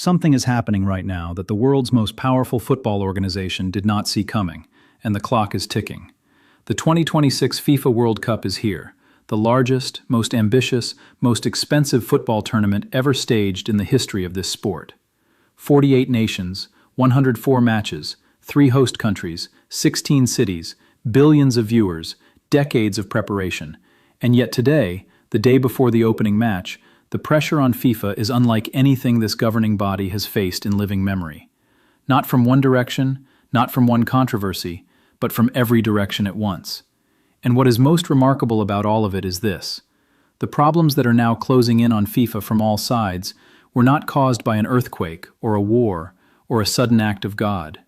Something is happening right now that the world's most powerful football organization did not see coming, and the clock is ticking. The 2026 FIFA World Cup is here, the largest, most ambitious, most expensive football tournament ever staged in the history of this sport. 48 nations, 104 matches, 3 host countries, 16 cities, billions of viewers, decades of preparation. And yet today, the day before the opening match, the pressure on FIFA is unlike anything this governing body has faced in living memory. Not from one direction, not from one controversy, but from every direction at once. And what is most remarkable about all of it is this. The problems that are now closing in on FIFA from all sides were not caused by an earthquake or a war or a sudden act of God.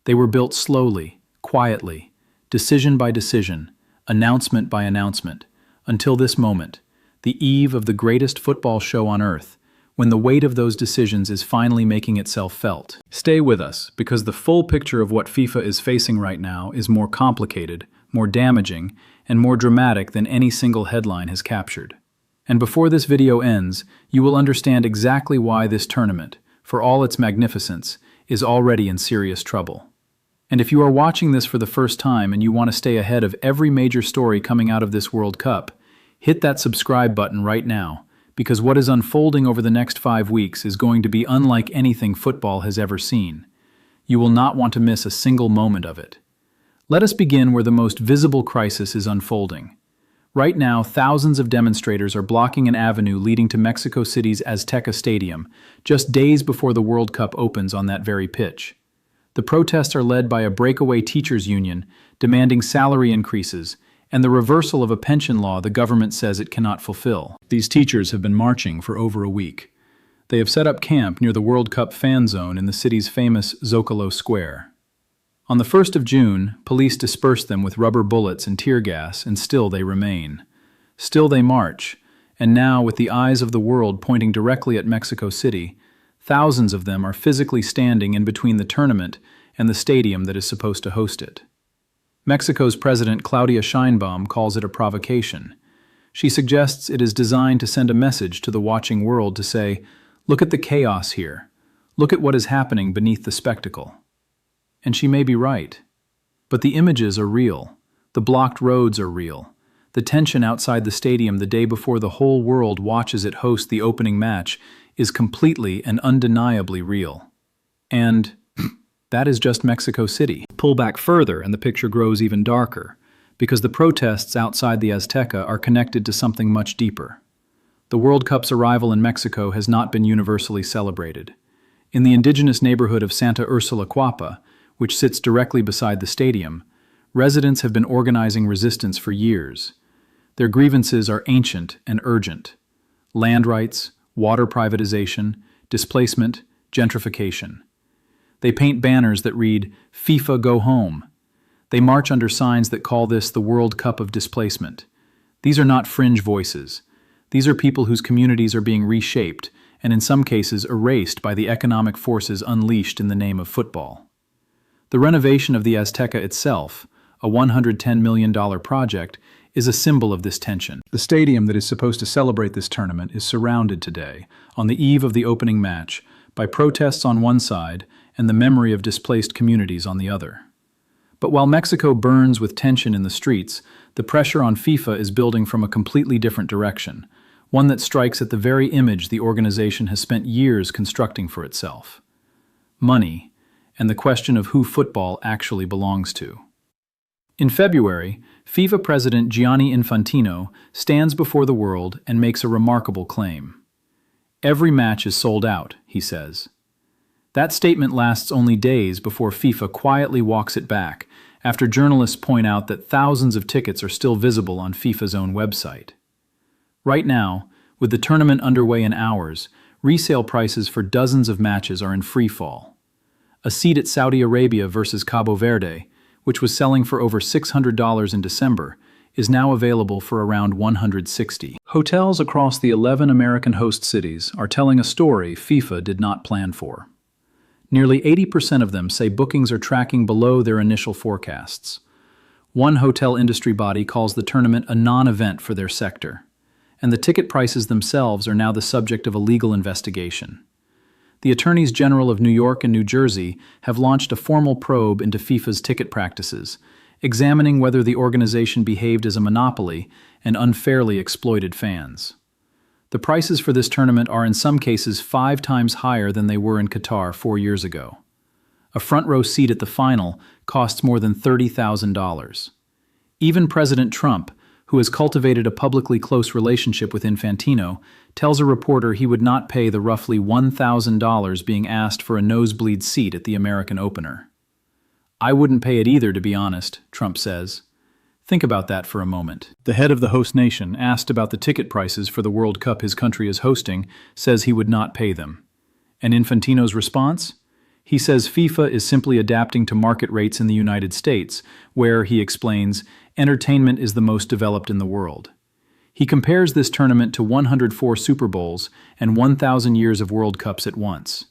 They were built slowly, quietly, decision by decision, announcement by announcement, until this moment, the eve of the greatest football show on earth, when the weight of those decisions is finally making itself felt. Stay with us, because the full picture of what FIFA is facing right now is more complicated, more damaging, and more dramatic than any single headline has captured. And before this video ends, you will understand exactly why this tournament, for all its magnificence, is already in serious trouble. And if you are watching this for the first time and you want to stay ahead of every major story coming out of this World Cup, hit that subscribe button right now, because what is unfolding over the next 5 weeks is going to be unlike anything football has ever seen. You will not want to miss a single moment of it. Let us begin where the most visible crisis is unfolding. Right now, thousands of demonstrators are blocking an avenue leading to Mexico City's Azteca Stadium, just days before the World Cup opens on that very pitch. The protests are led by a breakaway teachers' union demanding salary increases and the reversal of a pension law the government says it cannot fulfill. These teachers have been marching for over a week. They have set up camp near the World Cup fan zone in the city's famous Zocalo Square. On the 1st of June, police dispersed them with rubber bullets and tear gas, and still they remain. Still they march, and now, with the eyes of the world pointing directly at Mexico City, thousands of them are physically standing in between the tournament and the stadium that is supposed to host it. Mexico's President Claudia Sheinbaum calls it a provocation. She suggests it is designed to send a message to the watching world to say, "Look at the chaos here. Look at what is happening beneath the spectacle." And she may be right. But the images are real. The blocked roads are real. The tension outside the stadium the day before the whole world watches it host the opening match is completely and undeniably real. And that is just Mexico City. Pull back further and the picture grows even darker, because the protests outside the Azteca are connected to something much deeper. The World Cup's arrival in Mexico has not been universally celebrated. In the indigenous neighborhood of Santa Ursula Cuapa, which sits directly beside the stadium, residents have been organizing resistance for years. Their grievances are ancient and urgent: land rights, water privatization, displacement, gentrification. They paint banners that read, "FIFA Go Home." They march under signs that call this the World Cup of displacement. These are not fringe voices. These are people whose communities are being reshaped, and in some cases erased by the economic forces unleashed in the name of football. The renovation of the Azteca itself, a $110 million project, is a symbol of this tension. The stadium that is supposed to celebrate this tournament is surrounded today, on the eve of the opening match, by protests on one side and the memory of displaced communities on the other. But while Mexico burns with tension in the streets, the pressure on FIFA is building from a completely different direction, one that strikes at the very image the organization has spent years constructing for itself: money, and the question of who football actually belongs to. In February, FIFA President Gianni Infantino stands before the world and makes a remarkable claim. "Every match is sold out," he says. That statement lasts only days before FIFA quietly walks it back, after journalists point out that thousands of tickets are still visible on FIFA's own website. Right now, with the tournament underway in hours, resale prices for dozens of matches are in free fall. A seat at Saudi Arabia versus Cabo Verde, which was selling for over $600 in December, is now available for around $160. Hotels across the 11 American host cities are telling a story FIFA did not plan for. Nearly 80% of them say bookings are tracking below their initial forecasts. One hotel industry body calls the tournament a non-event for their sector, and the ticket prices themselves are now the subject of a legal investigation. the Attorneys General of New York and New Jersey have launched a formal probe into FIFA's ticket practices, examining whether the organization behaved as a monopoly and unfairly exploited fans. The prices for this tournament are in some cases 5 times higher than they were in Qatar 4 years ago. A front-row seat at the final costs more than $30,000. Even President Trump, who has cultivated a publicly close relationship with Infantino, tells a reporter he would not pay the roughly $1,000 being asked for a nosebleed seat at the American opener. "I wouldn't pay it either, to be honest," Trump says. Think about that for a moment. The head of the host nation, asked about the ticket prices for the World Cup his country is hosting, says he would not pay them. And Infantino's response? He says FIFA is simply adapting to market rates in the United States, where, he explains, entertainment is the most developed in the world. He compares this tournament to 104 Super Bowls and 1,000 years of World Cups at once.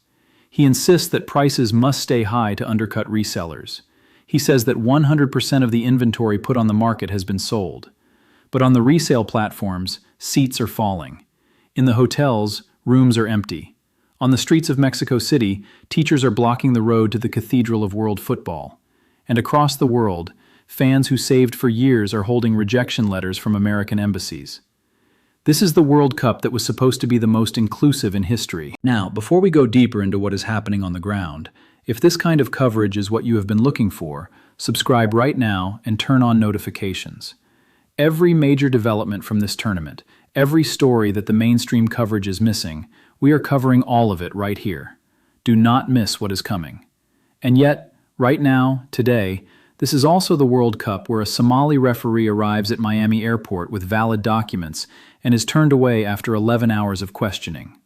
He insists that prices must stay high to undercut resellers. He says that 100% of the inventory put on the market has been sold. But on the resale platforms, seats are falling. In the hotels, rooms are empty. On the streets of Mexico City, teachers are blocking the road to the Cathedral of World Football. And across the world, fans who saved for years are holding rejection letters from American embassies. This is the World Cup that was supposed to be the most inclusive in history. Now, before we go deeper into what is happening on the ground, if this kind of coverage is what you have been looking for, subscribe right now and turn on notifications. Every major development from this tournament, every story that the mainstream coverage is missing, we are covering all of it right here. Do not miss what is coming. And yet, right now, today, this is also the World Cup where a Somali referee arrives at Miami Airport with valid documents and is turned away after 11 hours of questioning.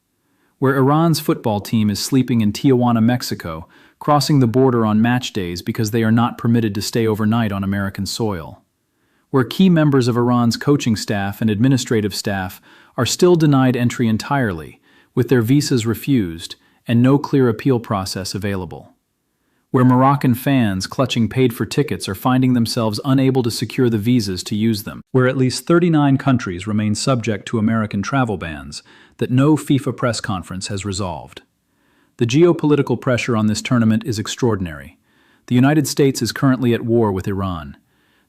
Where Iran's football team is sleeping in Tijuana, Mexico, crossing the border on match days because they are not permitted to stay overnight on American soil. Where key members of Iran's coaching staff and administrative staff are still denied entry entirely, with their visas refused and no clear appeal process available. Where Moroccan fans clutching paid-for tickets are finding themselves unable to secure the visas to use them. Where at least 39 countries remain subject to American travel bans that no FIFA press conference has resolved. The geopolitical pressure on this tournament is extraordinary. The United States is currently at war with Iran.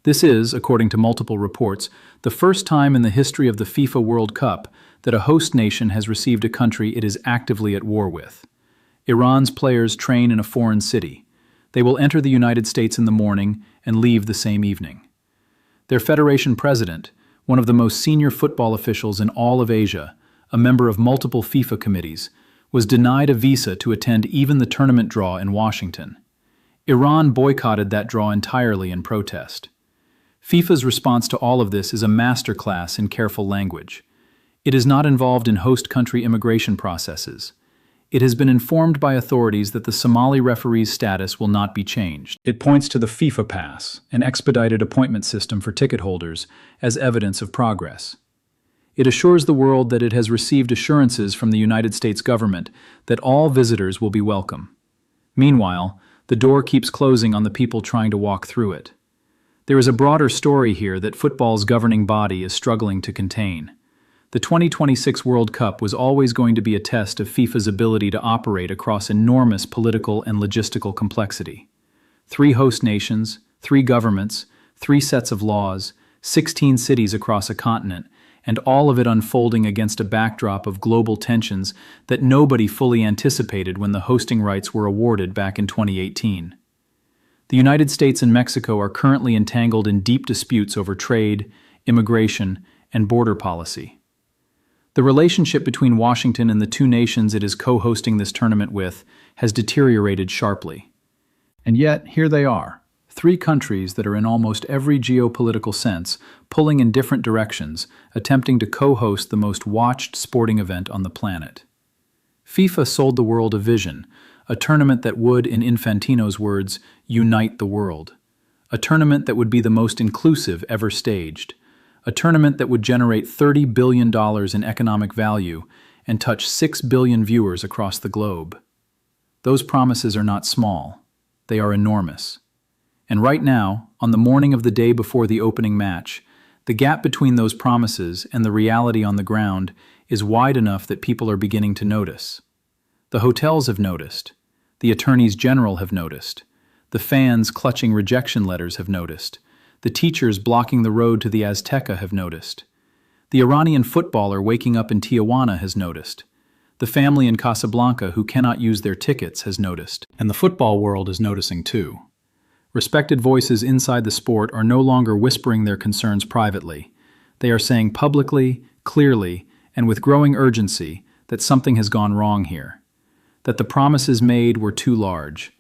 This is, according to multiple reports, the first time in the history of the FIFA World Cup that a host nation has received a country it is actively at war with. Iran's players train in a foreign city. They will enter the United States in the morning and leave the same evening. Their federation president, one of the most senior football officials in all of Asia, a member of multiple FIFA committees, was denied a visa to attend even the tournament draw in Washington. Iran boycotted that draw entirely in protest. FIFA's response to all of this is a masterclass in careful language. It is not involved in host country immigration processes. It has been informed by authorities that the Somali referee's status will not be changed. It points to the FIFA Pass, an expedited appointment system for ticket holders, as evidence of progress. It assures the world that it has received assurances from the United States government that all visitors will be welcome. Meanwhile, the door keeps closing on the people trying to walk through it. There is a broader story here that football's governing body is struggling to contain. The 2026 World Cup was always going to be a test of FIFA's ability to operate across enormous political and logistical complexity. 3 host nations, 3 governments, 3 sets of laws, 16 cities across a continent, and all of it unfolding against a backdrop of global tensions that nobody fully anticipated when the hosting rights were awarded back in 2018. The United States and Mexico are currently entangled in deep disputes over trade, immigration, and border policy. The relationship between Washington and the 2 nations it is co-hosting this tournament with has deteriorated sharply. And yet, here they are, 3 countries that are in almost every geopolitical sense pulling in different directions, attempting to co-host the most watched sporting event on the planet. FIFA sold the world a vision, a tournament that would, in Infantino's words, unite the world. A tournament that would be the most inclusive ever staged. A tournament that would generate $30 billion in economic value and touch 6 billion viewers across the globe. Those promises are not small. They are enormous. And right now, on the morning of the day before the opening match, the gap between those promises and the reality on the ground is wide enough that people are beginning to notice. The hotels have noticed. The attorneys general have noticed. The fans clutching rejection letters have noticed. The teachers blocking the road to the Azteca have noticed. The Iranian footballer waking up in Tijuana has noticed. The family in Casablanca who cannot use their tickets has noticed. And the football world is noticing too. Respected voices inside the sport are no longer whispering their concerns privately. They are saying publicly, clearly, and with growing urgency that something has gone wrong here. That the promises made were too large.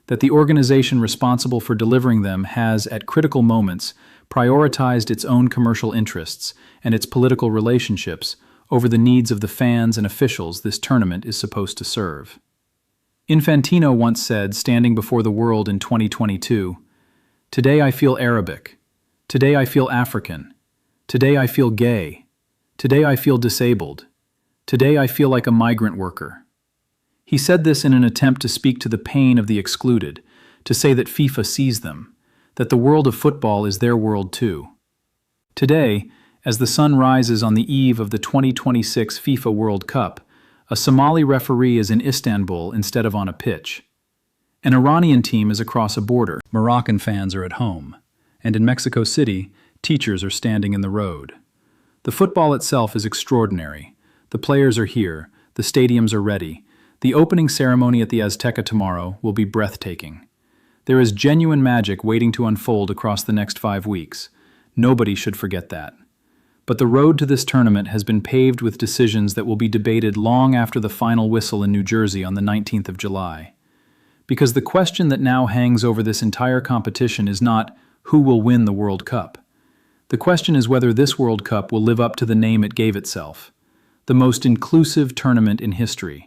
That the organization responsible for delivering them has, at critical moments, prioritized its own commercial interests and its political relationships over the needs of the fans and officials this tournament is supposed to serve. Infantino once said, standing before the world in 2022, "Today I feel Arabic. Today I feel African. Today I feel gay. Today I feel disabled. Today I feel like a migrant worker." He said this in an attempt to speak to the pain of the excluded, to say that FIFA sees them, that the world of football is their world too. Today, as the sun rises on the eve of the 2026 FIFA World Cup, a Somali referee is in Istanbul instead of on a pitch. An Iranian team is across a border. Moroccan fans are at home. And in Mexico City, teachers are standing in the road. The football itself is extraordinary. The players are here. The stadiums are ready. The opening ceremony at the Azteca tomorrow will be breathtaking. There is genuine magic waiting to unfold across the next 5 weeks. Nobody should forget that. But the road to this tournament has been paved with decisions that will be debated long after the final whistle in New Jersey on the 19th of July. Because the question that now hangs over this entire competition is not who will win the World Cup. The question is whether this World Cup will live up to the name it gave itself, the most inclusive tournament in history.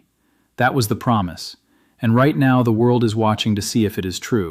That was the promise, and right now the world is watching to see if it is true.